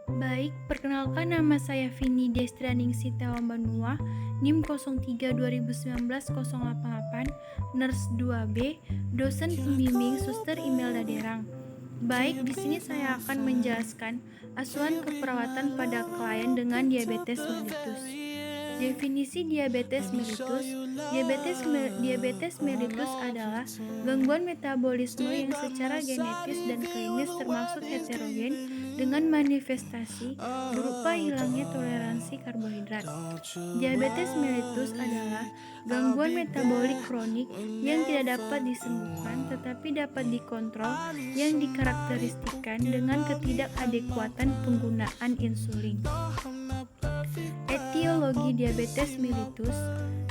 Baik, perkenalkan nama saya Vini Destrianingsih Tewamanua, NIM 03 2019 088, Nurse 2B, dosen pembimbing Suster Imelda Derang. Baik, di sini saya akan menjelaskan asuhan keperawatan pada klien dengan diabetes mellitus. Definisi diabetes mellitus. Diabetes mellitus adalah gangguan metabolisme yang secara genetis dan klinis termasuk heterogen dengan manifestasi berupa hilangnya toleransi karbohidrat. Diabetes mellitus adalah gangguan metabolik kronik yang tidak dapat disembuhkan tetapi dapat dikontrol yang dikarakteristikkan dengan ketidakadekuatan penggunaan insulin. Etiologi diabetes mellitus.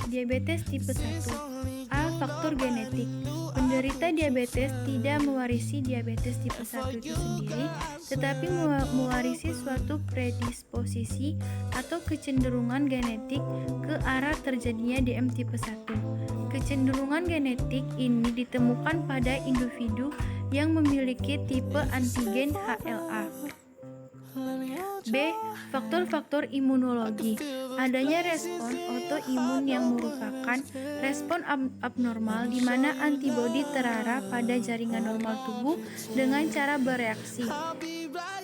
Diabetes tipe 1. A. Faktor genetik. Penderita diabetes tidak mewarisi diabetes tipe 1 itu sendiri, tetapi mewarisi suatu predisposisi atau kecenderungan genetik ke arah terjadinya DM tipe 1. Kecenderungan genetik ini ditemukan pada individu yang memiliki tipe antigen HLA. B. Faktor-faktor imunologi. Adanya respon autoimun yang merupakan respon abnormal di mana antibodi terarah pada jaringan normal tubuh dengan cara bereaksi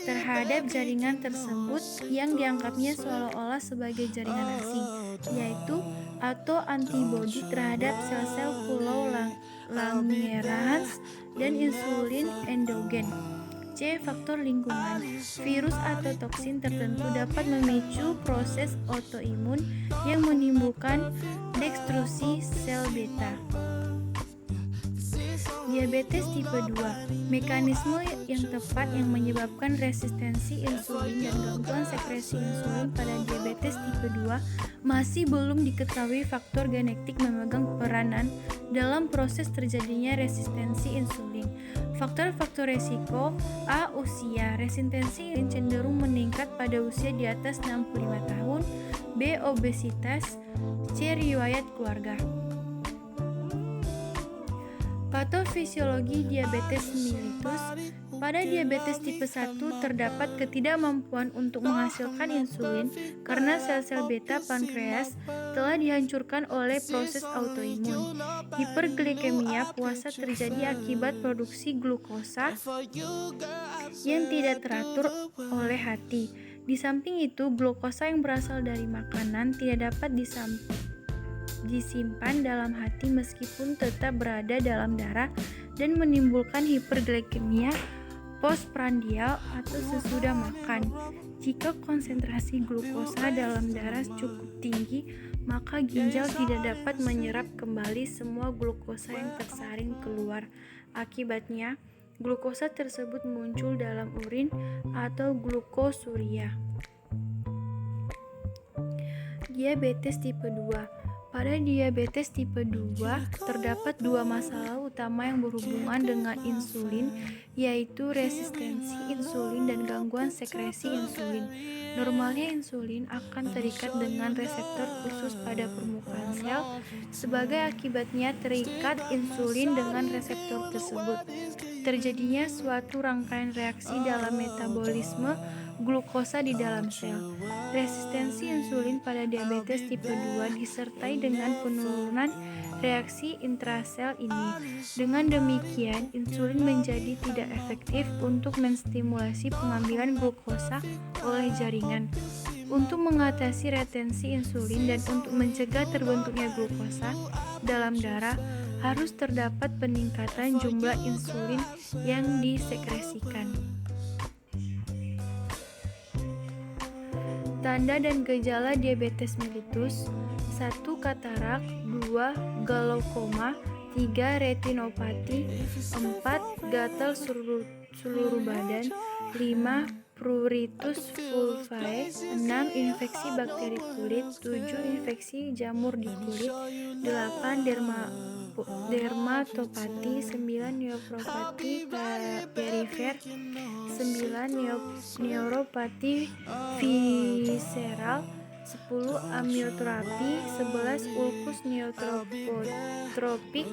terhadap jaringan tersebut yang dianggapnya seolah-olah sebagai jaringan asing, yaitu atau antibodi terhadap sel-sel pulau Langerhans dan insulin endogen. C. Faktor lingkungan. Virus atau toksin tertentu dapat memicu proses autoimun yang menimbulkan destruksi sel beta. Diabetes tipe 2. Mekanisme yang tepat yang menyebabkan resistensi insulin dan gangguan sekresi insulin pada diabetes tipe 2 masih belum diketahui. Faktor genetik memegang peranan dalam proses terjadinya resistensi insulin. Faktor-faktor resiko. A. Usia. Resistensi cenderung meningkat pada usia di atas 65 tahun. B. Obesitas. C. Riwayat keluarga. Patofisiologi diabetes mellitus. Pada diabetes tipe 1 terdapat ketidakmampuan untuk menghasilkan insulin karena sel-sel beta pankreas telah dihancurkan oleh proses autoimun. Hiperglikemia puasa terjadi akibat produksi glukosa yang tidak teratur oleh hati. Di samping itu, glukosa yang berasal dari makanan tidak dapat disimpan dalam hati meskipun tetap berada dalam darah dan menimbulkan hiperglikemia postprandial atau sesudah makan. Jika konsentrasi glukosa dalam darah cukup tinggi, maka ginjal tidak dapat menyerap kembali semua glukosa yang tersaring keluar. Akibatnya, glukosa tersebut muncul dalam urin atau glukosuria. Diabetes tipe 2. Pada diabetes tipe 2 terdapat dua masalah utama yang berhubungan dengan insulin, yaitu resistensi insulin dan gangguan sekresi insulin. Normalnya insulin akan terikat dengan reseptor khusus pada permukaan sel. Sebagai akibatnya terikat insulin dengan reseptor tersebut. Terjadinya suatu rangkaian reaksi dalam metabolisme glukosa di dalam sel. Resistensi insulin pada diabetes tipe 2 disertai dengan penurunan reaksi intrasel ini. Dengan demikian, insulin menjadi tidak efektif untuk menstimulasi pengambilan glukosa oleh jaringan. Untuk mengatasi retensi insulin dan untuk mencegah terbentuknya glukosa dalam darah, harus terdapat peningkatan jumlah insulin yang disekresikan. Tanda dan gejala diabetes mellitus. 1. Katarak. 2. Glaukoma. 3. Retinopati. 4. Gatal seluruh badan. 5. Pruritus fulvae. 6. Infeksi bakteri kulit. 7. Infeksi jamur di kulit. 8. Dermatopati. 9. Neopropati perifer. 9. Neuropati visceral. 10. Amioterapi. 11. Ulkus neotropik.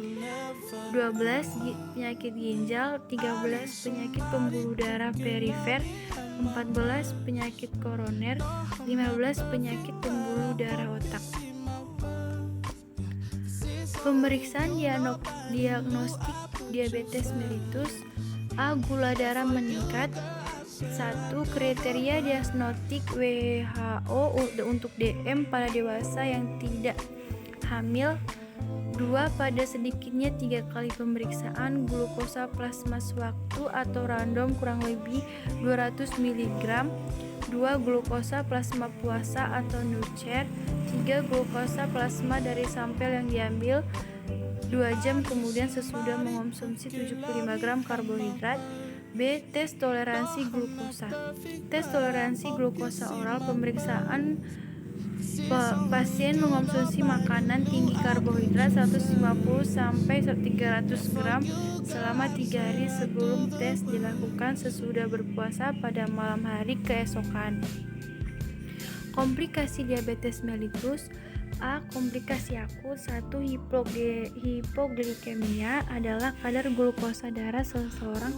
12. Penyakit ginjal. 13. Penyakit pembuluh darah perifer. 14 penyakit koroner, 15 penyakit pembuluh darah otak. Pemeriksaan diagnostik diabetes mellitus. A. Gula darah meningkat. 1. Kriteria diagnostik WHO untuk DM pada dewasa yang tidak hamil. 2. Pada sedikitnya 3 kali pemeriksaan glukosa plasma sewaktu atau random kurang lebih 200 mg. 2. Glukosa plasma puasa atau nucer. 3. Glukosa plasma dari sampel yang diambil 2 jam kemudian sesudah mengonsumsi 75 gram karbohidrat. B. Tes toleransi glukosa. Tes toleransi glukosa oral. Pemeriksaan pasien mengonsumsi makanan tinggi karbohidrat 150 sampai 300 gram selama 3 hari sebelum tes dilakukan sesudah berpuasa pada malam hari keesokan. Komplikasi diabetes mellitus. A. Komplikasi akut. 1. Hipoglikemia adalah kadar glukosa darah seseorang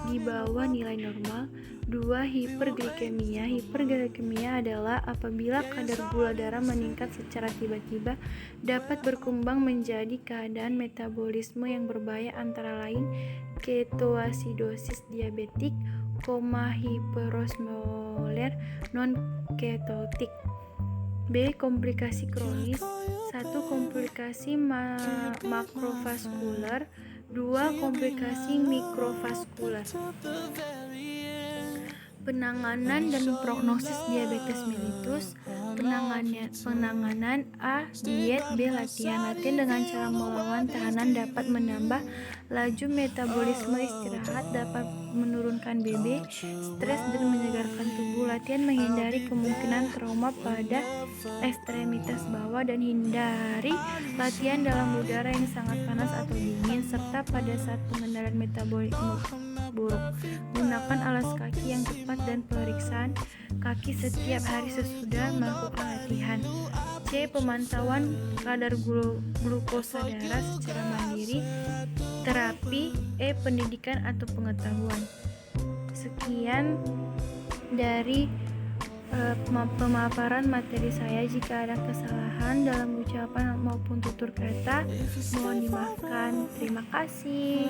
di bawah nilai normal. 2. Hiperglikemia. Hiperglikemia adalah apabila kadar gula darah meningkat secara tiba-tiba, dapat berkembang menjadi keadaan metabolisme yang berbahaya antara lain ketoasidosis diabetik, hiperosmoler non-ketotik. B. Komplikasi kronis. 1. Komplikasi makrovaskular. 2. Komplikasi mikrovaskular. Penanganan dan prognosis diabetes mellitus. Penanganan A. Diet. B. Latihan dengan cara melawan tekanan dapat menambah laju metabolisme. Istirahat dapat menurunkan BB, stres dan menyegarkan tubuh. Latihan menghindari kemungkinan trauma pada ekstremitas bawah dan hindari latihan dalam udara yang sangat panas atau dingin, serta pada saat pengendalian metabolisme buruk. Gunakan alas kaki yang tepat dan pemeriksaan kaki setiap hari sesudah melakukan latihan. C. Pemantauan kadar glukosa darah secara mandiri. Terapi. E. Pendidikan atau pengetahuan. Sekian dari pemaparan materi saya. Jika ada kesalahan dalam ucapan maupun tutur kata, mohon dimaafkan. Terima kasih.